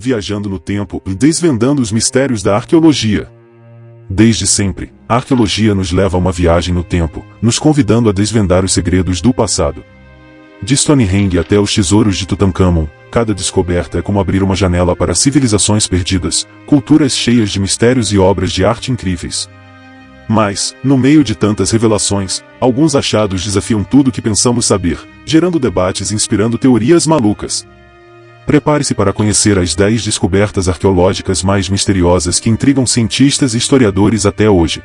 viajando no tempo e desvendando os mistérios da arqueologia. Desde sempre, a arqueologia nos leva a uma viagem no tempo, nos convidando a desvendar os segredos do passado. De Stonehenge até os tesouros de Tutankhamon, cada descoberta é como abrir uma janela para civilizações perdidas, culturas cheias de mistérios e obras de arte incríveis. Mas, no meio de tantas revelações, alguns achados desafiam tudo o que pensamos saber, gerando debates e inspirando teorias malucas. Prepare-se para conhecer as 10 descobertas arqueológicas mais misteriosas que intrigam cientistas e historiadores até hoje.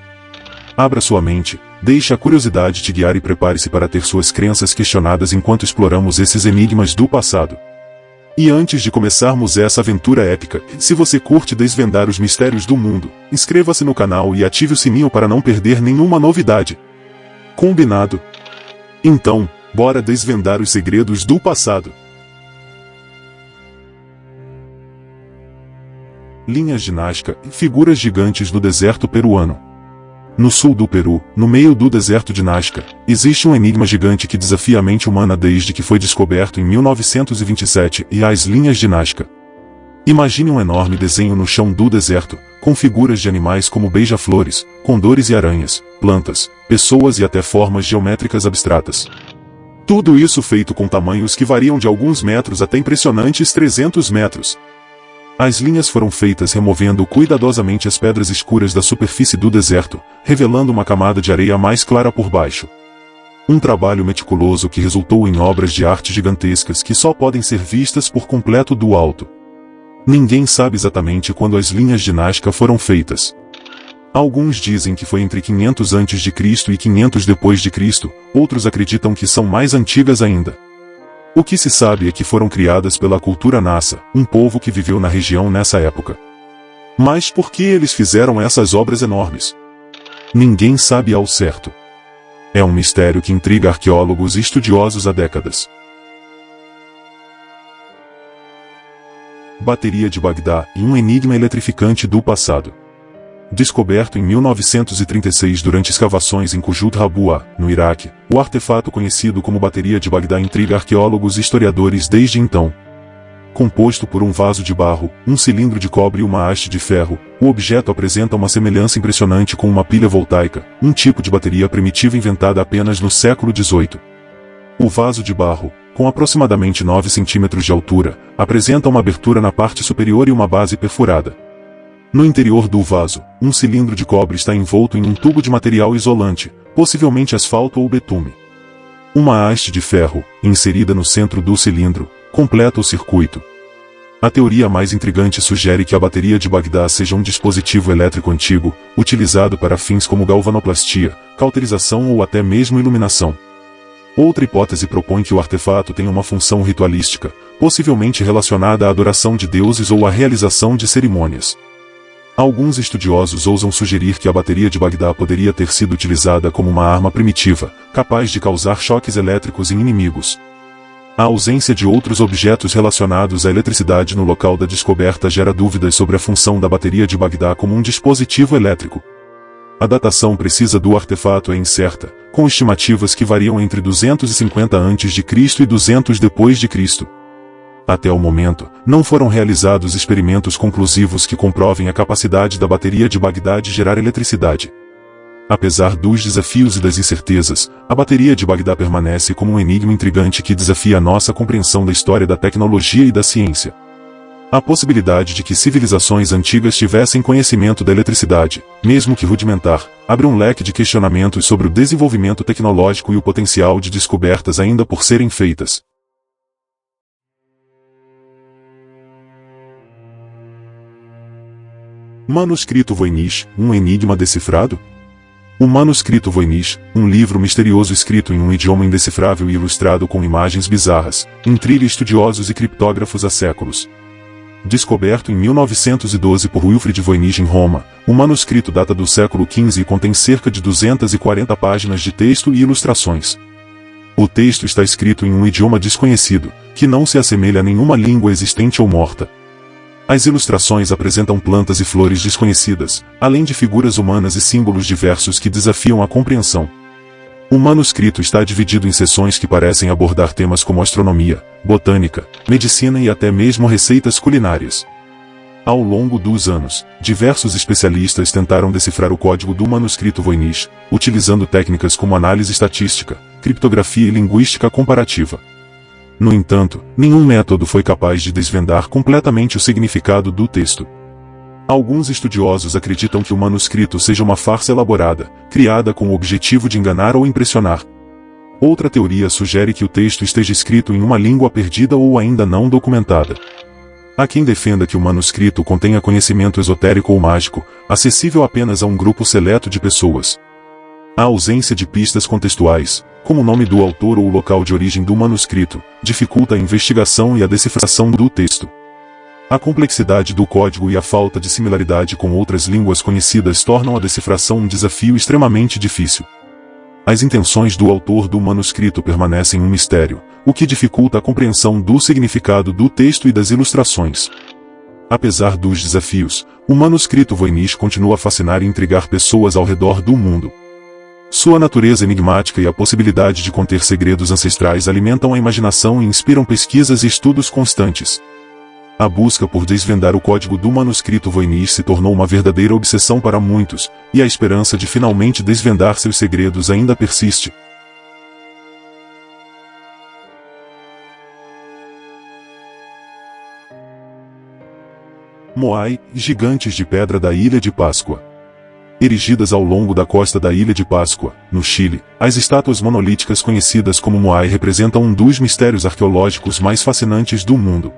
Abra sua mente, deixe a curiosidade te guiar e prepare-se para ter suas crenças questionadas enquanto exploramos esses enigmas do passado. E antes de começarmos essa aventura épica, se você curte desvendar os mistérios do mundo, inscreva-se no canal e ative o sininho para não perder nenhuma novidade. Combinado? Então, bora desvendar os segredos do passado. Linhas de Nazca e figuras gigantes no deserto peruano. No sul do Peru, no meio do deserto de Nazca, existe um enigma gigante que desafia a mente humana desde que foi descoberto em 1927 e as Linhas de Nazca. Imagine um enorme desenho no chão do deserto, com figuras de animais como beija-flores, condores e aranhas, plantas, pessoas e até formas geométricas abstratas. Tudo isso feito com tamanhos que variam de alguns metros até impressionantes 300 metros. As linhas foram feitas removendo cuidadosamente as pedras escuras da superfície do deserto, revelando uma camada de areia mais clara por baixo. Um trabalho meticuloso que resultou em obras de arte gigantescas que só podem ser vistas por completo do alto. Ninguém sabe exatamente quando as linhas de Nazca foram feitas. Alguns dizem que foi entre 500 a.C. e 500 depois de Cristo, outros acreditam que são mais antigas ainda. O que se sabe é que foram criadas pela cultura Nasa, um povo que viveu na região nessa época. Mas por que eles fizeram essas obras enormes? Ninguém sabe ao certo. É um mistério que intriga arqueólogos e estudiosos há décadas. Bateria de Bagdá e um enigma eletrificante do passado. Descoberto em 1936 durante escavações em Qujut Rabua, no Iraque, o artefato conhecido como Bateria de Bagdá intriga arqueólogos e historiadores desde então. Composto por um vaso de barro, um cilindro de cobre e uma haste de ferro, o objeto apresenta uma semelhança impressionante com uma pilha voltaica, um tipo de bateria primitiva inventada apenas no século XVIII. O vaso de barro, com aproximadamente 9 centímetros de altura, apresenta uma abertura na parte superior e uma base perfurada. No interior do vaso, um cilindro de cobre está envolto em um tubo de material isolante, possivelmente asfalto ou betume. Uma haste de ferro, inserida no centro do cilindro, completa o circuito. A teoria mais intrigante sugere que a bateria de Bagdá seja um dispositivo elétrico antigo, utilizado para fins como galvanoplastia, cauterização ou até mesmo iluminação. Outra hipótese propõe que o artefato tenha uma função ritualística, possivelmente relacionada à adoração de deuses ou à realização de cerimônias. Alguns estudiosos ousam sugerir que a bateria de Bagdá poderia ter sido utilizada como uma arma primitiva, capaz de causar choques elétricos em inimigos. A ausência de outros objetos relacionados à eletricidade no local da descoberta gera dúvidas sobre a função da bateria de Bagdá como um dispositivo elétrico. A datação precisa do artefato é incerta, com estimativas que variam entre 250 a.C. e 200 depois de Cristo. Até o momento, não foram realizados experimentos conclusivos que comprovem a capacidade da bateria de Bagdá de gerar eletricidade. Apesar dos desafios e das incertezas, a bateria de Bagdá permanece como um enigma intrigante que desafia a nossa compreensão da história da tecnologia e da ciência. A possibilidade de que civilizações antigas tivessem conhecimento da eletricidade, mesmo que rudimentar, abre um leque de questionamentos sobre o desenvolvimento tecnológico e o potencial de descobertas ainda por serem feitas. Manuscrito Voynich, um enigma decifrado? O Manuscrito Voynich, um livro misterioso escrito em um idioma indecifrável e ilustrado com imagens bizarras, intriga estudiosos e criptógrafos há séculos. Descoberto em 1912 por Wilfrid Voynich em Roma, o manuscrito data do século XV e contém cerca de 240 páginas de texto e ilustrações. O texto está escrito em um idioma desconhecido, que não se assemelha a nenhuma língua existente ou morta. As ilustrações apresentam plantas e flores desconhecidas, além de figuras humanas e símbolos diversos que desafiam a compreensão. O manuscrito está dividido em seções que parecem abordar temas como astronomia, botânica, medicina e até mesmo receitas culinárias. Ao longo dos anos, diversos especialistas tentaram decifrar o código do manuscrito Voynich, utilizando técnicas como análise estatística, criptografia e linguística comparativa. No entanto, nenhum método foi capaz de desvendar completamente o significado do texto. Alguns estudiosos acreditam que o manuscrito seja uma farsa elaborada, criada com o objetivo de enganar ou impressionar. Outra teoria sugere que o texto esteja escrito em uma língua perdida ou ainda não documentada. Há quem defenda que o manuscrito contenha conhecimento esotérico ou mágico, acessível apenas a um grupo seleto de pessoas. A ausência de pistas contextuais, como o nome do autor ou o local de origem do manuscrito, dificulta a investigação e a decifração do texto. A complexidade do código e a falta de similaridade com outras línguas conhecidas tornam a decifração um desafio extremamente difícil. As intenções do autor do manuscrito permanecem um mistério, o que dificulta a compreensão do significado do texto e das ilustrações. Apesar dos desafios, o manuscrito Voynich continua a fascinar e intrigar pessoas ao redor do mundo. Sua natureza enigmática e a possibilidade de conter segredos ancestrais alimentam a imaginação e inspiram pesquisas e estudos constantes. A busca por desvendar o código do manuscrito Voynich se tornou uma verdadeira obsessão para muitos, e a esperança de finalmente desvendar seus segredos ainda persiste. Moai, gigantes de pedra da Ilha de Páscoa. Erigidas ao longo da costa da Ilha de Páscoa, no Chile, as estátuas monolíticas conhecidas como Moai representam um dos mistérios arqueológicos mais fascinantes do mundo.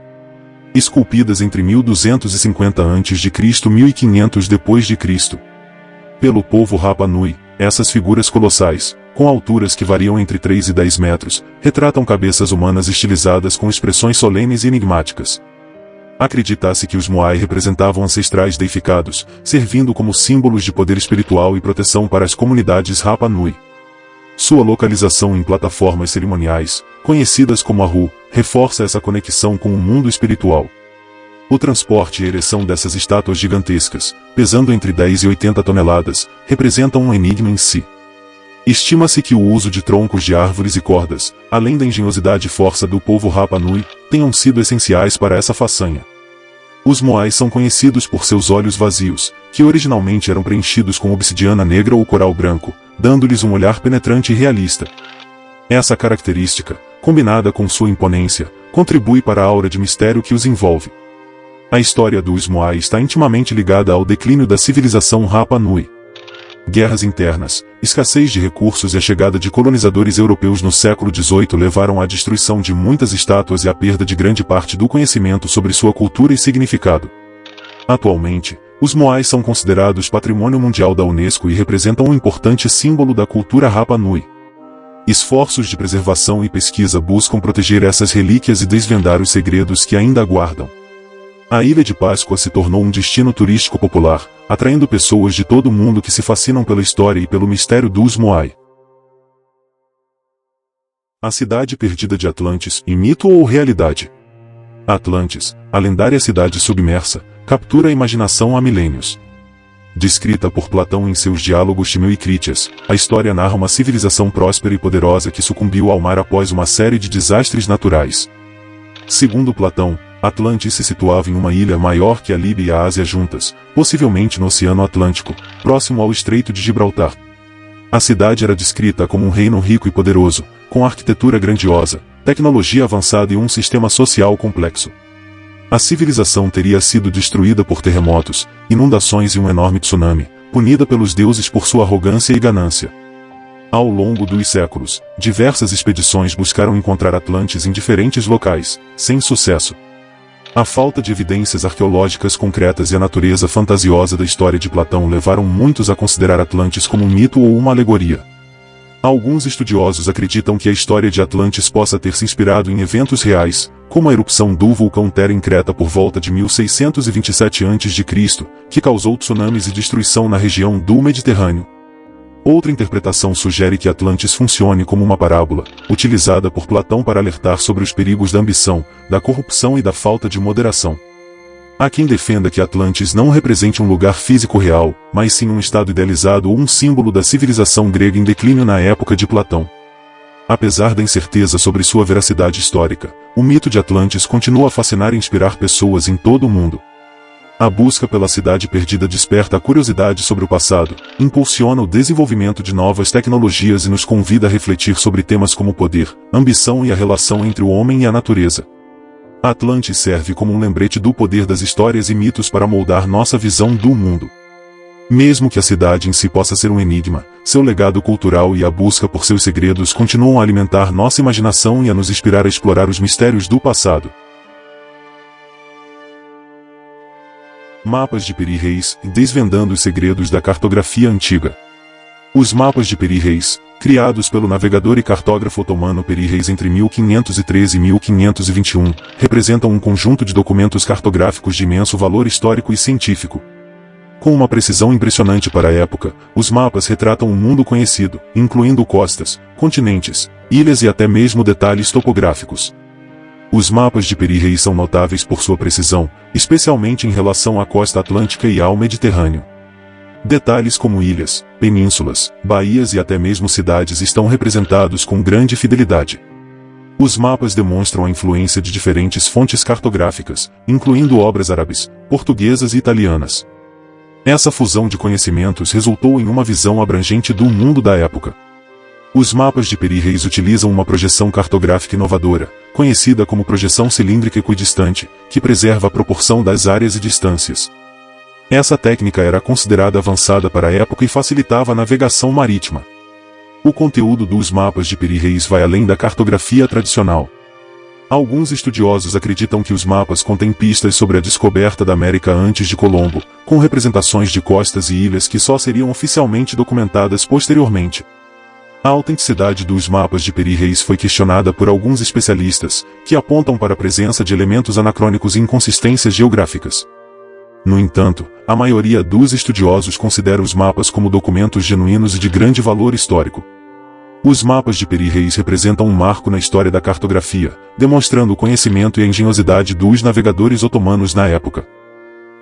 Esculpidas entre 1250 a.C. e 1500 d.C. pelo povo Rapa Nui, essas figuras colossais, com alturas que variam entre 3 e 10 metros, retratam cabeças humanas estilizadas com expressões solenes e enigmáticas. Acredita-se que os Moai representavam ancestrais deificados, servindo como símbolos de poder espiritual e proteção para as comunidades Rapa Nui. Sua localização em plataformas cerimoniais, conhecidas como Ahu, reforça essa conexão com o mundo espiritual. O transporte e ereção dessas estátuas gigantescas, pesando entre 10 e 80 toneladas, representam um enigma em si. Estima-se que o uso de troncos de árvores e cordas, além da engenhosidade e força do povo Rapa Nui, tenham sido essenciais para essa façanha. Os Moai são conhecidos por seus olhos vazios, que originalmente eram preenchidos com obsidiana negra ou coral branco, dando-lhes um olhar penetrante e realista. Essa característica, combinada com sua imponência, contribui para a aura de mistério que os envolve. A história dos Moai está intimamente ligada ao declínio da civilização Rapa Nui. Guerras internas, escassez de recursos e a chegada de colonizadores europeus no século XVIII levaram à destruição de muitas estátuas e à perda de grande parte do conhecimento sobre sua cultura e significado. Atualmente, os Moai são considerados Patrimônio Mundial da Unesco e representam um importante símbolo da cultura Rapa Nui. Esforços de preservação e pesquisa buscam proteger essas relíquias e desvendar os segredos que ainda aguardam. A Ilha de Páscoa se tornou um destino turístico popular, atraindo pessoas de todo o mundo que se fascinam pela história e pelo mistério dos Moai. A Cidade Perdida de Atlantis, mito ou realidade? Atlantis, a lendária cidade submersa, captura a imaginação há milênios. Descrita por Platão em seus diálogos Timeu e Crítias, a história narra uma civilização próspera e poderosa que sucumbiu ao mar após uma série de desastres naturais. Segundo Platão, Atlantis se situava em uma ilha maior que a Líbia e a Ásia juntas, possivelmente no Oceano Atlântico, próximo ao Estreito de Gibraltar. A cidade era descrita como um reino rico e poderoso, com arquitetura grandiosa, tecnologia avançada e um sistema social complexo. A civilização teria sido destruída por terremotos, inundações e um enorme tsunami, punida pelos deuses por sua arrogância e ganância. Ao longo dos séculos, diversas expedições buscaram encontrar Atlantis em diferentes locais, sem sucesso. A falta de evidências arqueológicas concretas e a natureza fantasiosa da história de Platão levaram muitos a considerar Atlantis como um mito ou uma alegoria. Alguns estudiosos acreditam que a história de Atlantis possa ter se inspirado em eventos reais, como a erupção do vulcão Terra em Creta por volta de 1627 a.C., que causou tsunamis e destruição na região do Mediterrâneo. Outra interpretação sugere que Atlantis funcione como uma parábola, utilizada por Platão para alertar sobre os perigos da ambição, da corrupção e da falta de moderação. Há quem defenda que Atlantis não represente um lugar físico real, mas sim um estado idealizado ou um símbolo da civilização grega em declínio na época de Platão. Apesar da incerteza sobre sua veracidade histórica, o mito de Atlantis continua a fascinar e inspirar pessoas em todo o mundo. A busca pela cidade perdida desperta a curiosidade sobre o passado, impulsiona o desenvolvimento de novas tecnologias e nos convida a refletir sobre temas como poder, ambição e a relação entre o homem e a natureza. Atlantis serve como um lembrete do poder das histórias e mitos para moldar nossa visão do mundo. Mesmo que a cidade em si possa ser um enigma, seu legado cultural e a busca por seus segredos continuam a alimentar nossa imaginação e a nos inspirar a explorar os mistérios do passado. Mapas de Piri Reis, desvendando os segredos da cartografia antiga. Os mapas de Piri Reis, criados pelo navegador e cartógrafo otomano Piri Reis entre 1513 e 1521, representam um conjunto de documentos cartográficos de imenso valor histórico e científico. Com uma precisão impressionante para a época, os mapas retratam um mundo conhecido, incluindo costas, continentes, ilhas e até mesmo detalhes topográficos. Os mapas de Piri Reis são notáveis por sua precisão, especialmente em relação à costa atlântica e ao Mediterrâneo. Detalhes como ilhas, penínsulas, baías e até mesmo cidades estão representados com grande fidelidade. Os mapas demonstram a influência de diferentes fontes cartográficas, incluindo obras árabes, portuguesas e italianas. Essa fusão de conhecimentos resultou em uma visão abrangente do mundo da época. Os mapas de Piri Reis utilizam uma projeção cartográfica inovadora, conhecida como projeção cilíndrica equidistante, que preserva a proporção das áreas e distâncias. Essa técnica era considerada avançada para a época e facilitava a navegação marítima. O conteúdo dos mapas de Piri Reis vai além da cartografia tradicional. Alguns estudiosos acreditam que os mapas contêm pistas sobre a descoberta da América antes de Colombo, com representações de costas e ilhas que só seriam oficialmente documentadas posteriormente. A autenticidade dos mapas de Piri Reis foi questionada por alguns especialistas, que apontam para a presença de elementos anacrônicos e inconsistências geográficas. No entanto, a maioria dos estudiosos considera os mapas como documentos genuínos e de grande valor histórico. Os mapas de Piri Reis representam um marco na história da cartografia, demonstrando o conhecimento e a engenhosidade dos navegadores otomanos na época.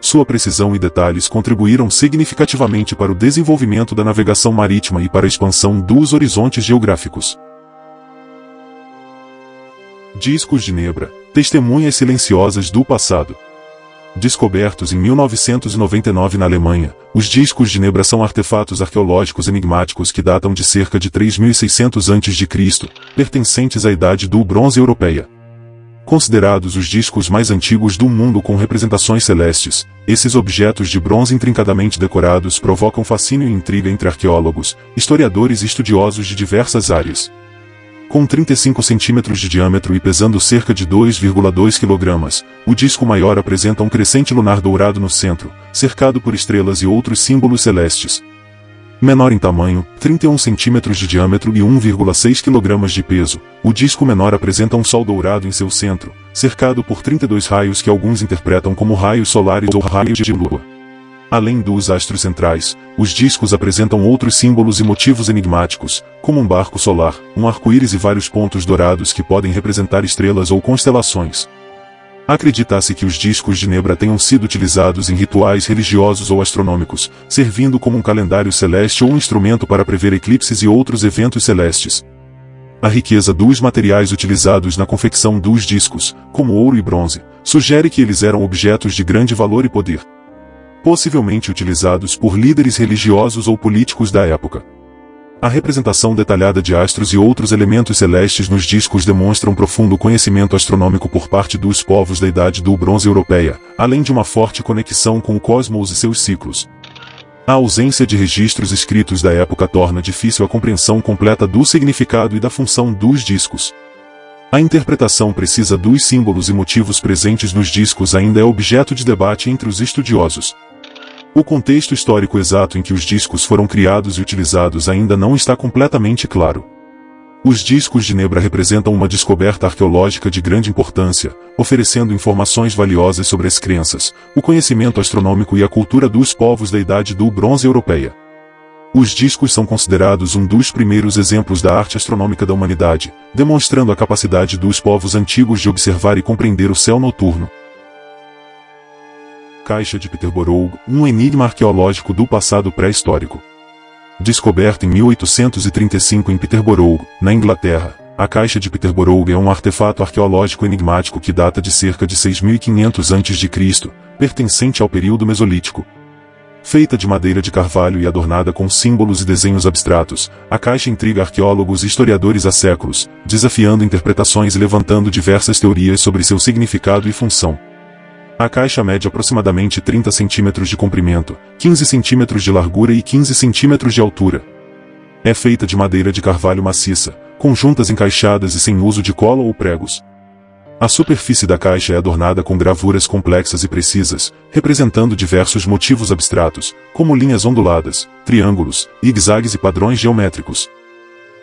Sua precisão e detalhes contribuíram significativamente para o desenvolvimento da navegação marítima e para a expansão dos horizontes geográficos. Discos de Nebra, testemunhas silenciosas do passado. Descobertos em 1999 na Alemanha, os discos de Nebra são artefatos arqueológicos enigmáticos que datam de cerca de 3600 a.C., pertencentes à Idade do Bronze Europeia. Considerados os discos mais antigos do mundo com representações celestes, esses objetos de bronze intrincadamente decorados provocam fascínio e intriga entre arqueólogos, historiadores e estudiosos de diversas áreas. Com 35 centímetros de diâmetro e pesando cerca de 2,2 kg, o disco maior apresenta um crescente lunar dourado no centro, cercado por estrelas e outros símbolos celestes. Menor em tamanho, 31 centímetros de diâmetro e 1,6 kg de peso, o disco menor apresenta um sol dourado em seu centro, cercado por 32 raios que alguns interpretam como raios solares ou raios de lua. Além dos astros centrais, os discos apresentam outros símbolos e motivos enigmáticos, como um barco solar, um arco-íris e vários pontos dourados que podem representar estrelas ou constelações. Acredita-se que os discos de Nebra tenham sido utilizados em rituais religiosos ou astronômicos, servindo como um calendário celeste ou um instrumento para prever eclipses e outros eventos celestes. A riqueza dos materiais utilizados na confecção dos discos, como ouro e bronze, sugere que eles eram objetos de grande valor e poder, possivelmente utilizados por líderes religiosos ou políticos da época. A representação detalhada de astros e outros elementos celestes nos discos demonstra um profundo conhecimento astronômico por parte dos povos da Idade do Bronze Europeia, além de uma forte conexão com o cosmos e seus ciclos. A ausência de registros escritos da época torna difícil a compreensão completa do significado e da função dos discos. A interpretação precisa dos símbolos e motivos presentes nos discos ainda é objeto de debate entre os estudiosos. O contexto histórico exato em que os discos foram criados e utilizados ainda não está completamente claro. Os discos de Nebra representam uma descoberta arqueológica de grande importância, oferecendo informações valiosas sobre as crenças, o conhecimento astronômico e a cultura dos povos da Idade do Bronze Europeia. Os discos são considerados um dos primeiros exemplos da arte astronômica da humanidade, demonstrando a capacidade dos povos antigos de observar e compreender o céu noturno. Caixa de Peterborough, um enigma arqueológico do passado pré-histórico. Descoberta em 1835 em Peterborough, na Inglaterra, A caixa de Peterborough é um artefato arqueológico enigmático que data de cerca de 6.500 a.C., pertencente ao período Mesolítico. Feita de madeira de carvalho e adornada com símbolos e desenhos abstratos, a caixa intriga arqueólogos e historiadores há séculos, desafiando interpretações e levantando diversas teorias sobre seu significado e função. A caixa mede aproximadamente 30 centímetros de comprimento, 15 centímetros de largura e 15 centímetros de altura. É feita de madeira de carvalho maciça, com juntas encaixadas e sem uso de cola ou pregos. A superfície da caixa é adornada com gravuras complexas e precisas, representando diversos motivos abstratos, como linhas onduladas, triângulos, zigue-zagues e padrões geométricos.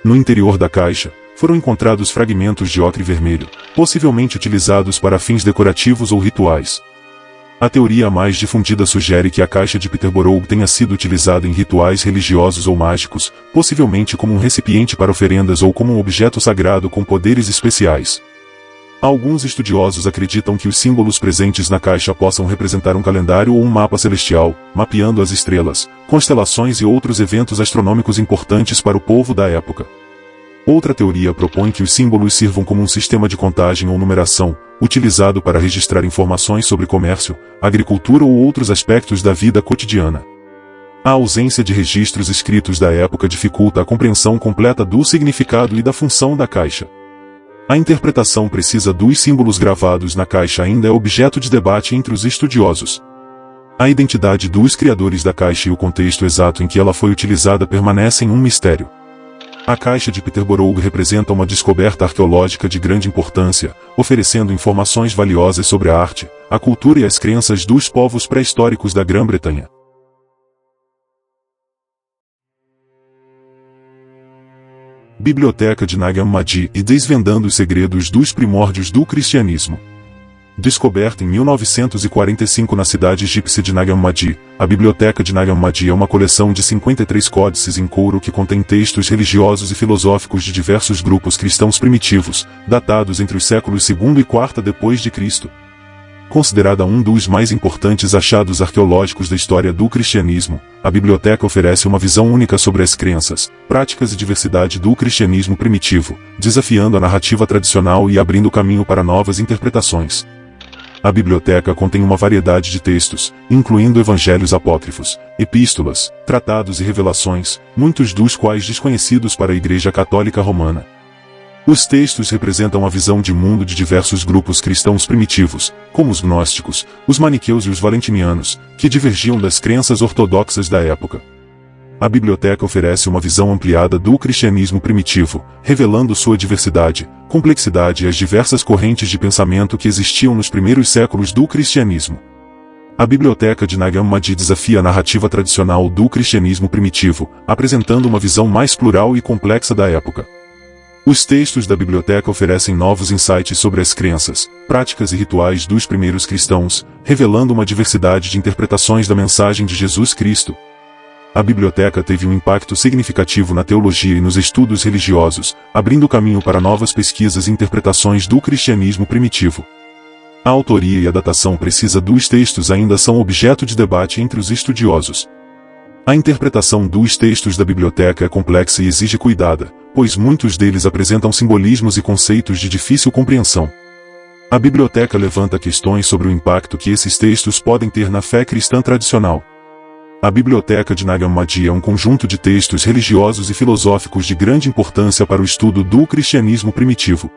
No interior da caixa, foram encontrados fragmentos de ocre vermelho, possivelmente utilizados para fins decorativos ou rituais. A teoria mais difundida sugere que a caixa de Peterborough tenha sido utilizada em rituais religiosos ou mágicos, possivelmente como um recipiente para oferendas ou como um objeto sagrado com poderes especiais. Alguns estudiosos acreditam que os símbolos presentes na caixa possam representar um calendário ou um mapa celestial, mapeando as estrelas, constelações e outros eventos astronômicos importantes para o povo da época. Outra teoria propõe que os símbolos sirvam como um sistema de contagem ou numeração, utilizado para registrar informações sobre comércio, agricultura ou outros aspectos da vida cotidiana. A ausência de registros escritos da época dificulta a compreensão completa do significado e da função da caixa. A interpretação precisa dos símbolos gravados na caixa ainda é objeto de debate entre os estudiosos. A identidade dos criadores da caixa e o contexto exato em que ela foi utilizada permanecem um mistério. A caixa de Peterborough representa uma descoberta arqueológica de grande importância, oferecendo informações valiosas sobre a arte, a cultura e as crenças dos povos pré-históricos da Grã-Bretanha. Biblioteca de Nag Hammadi e desvendando os segredos dos primórdios do cristianismo. Descoberta em 1945 na cidade egípcia de Nag Hammadi, a Biblioteca de Nag Hammadi é uma coleção de 53 códices em couro que contém textos religiosos e filosóficos de diversos grupos cristãos primitivos, datados entre os séculos II e IV depois de Cristo. Considerada um dos mais importantes achados arqueológicos da história do cristianismo, a biblioteca oferece uma visão única sobre as crenças, práticas e diversidade do cristianismo primitivo, desafiando a narrativa tradicional e abrindo caminho para novas interpretações. A biblioteca contém uma variedade de textos, incluindo evangelhos apócrifos, epístolas, tratados e revelações, muitos dos quais desconhecidos para a Igreja Católica Romana. Os textos representam a visão de mundo de diversos grupos cristãos primitivos, como os gnósticos, os maniqueus e os valentinianos, que divergiam das crenças ortodoxas da época. A biblioteca oferece uma visão ampliada do cristianismo primitivo, revelando sua diversidade, complexidade e as diversas correntes de pensamento que existiam nos primeiros séculos do cristianismo. A Biblioteca de Nag Hammadi desafia a narrativa tradicional do cristianismo primitivo, apresentando uma visão mais plural e complexa da época. Os textos da biblioteca oferecem novos insights sobre as crenças, práticas e rituais dos primeiros cristãos, revelando uma diversidade de interpretações da mensagem de Jesus Cristo. A biblioteca teve um impacto significativo na teologia e nos estudos religiosos, abrindo caminho para novas pesquisas e interpretações do cristianismo primitivo. A autoria e a datação precisa dos textos ainda são objeto de debate entre os estudiosos. A interpretação dos textos da biblioteca é complexa e exige cuidado, pois muitos deles apresentam simbolismos e conceitos de difícil compreensão. A biblioteca levanta questões sobre o impacto que esses textos podem ter na fé cristã tradicional. A Biblioteca de Nag Hammadi é um conjunto de textos religiosos e filosóficos de grande importância para o estudo do cristianismo primitivo.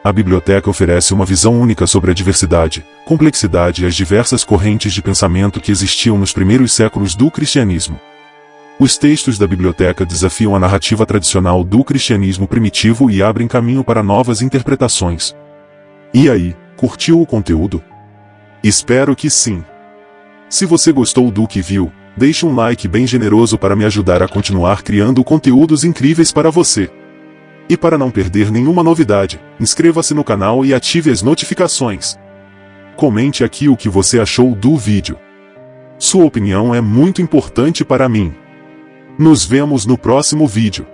A biblioteca oferece uma visão única sobre a diversidade, complexidade e as diversas correntes de pensamento que existiam nos primeiros séculos do cristianismo. Os textos da biblioteca desafiam a narrativa tradicional do cristianismo primitivo e abrem caminho para novas interpretações. E aí, curtiu o conteúdo? Espero que sim. Se você gostou do que viu, deixe um like bem generoso para me ajudar a continuar criando conteúdos incríveis para você. E para não perder nenhuma novidade, inscreva-se no canal e ative as notificações. Comente aqui o que você achou do vídeo. Sua opinião é muito importante para mim. Nos vemos no próximo vídeo.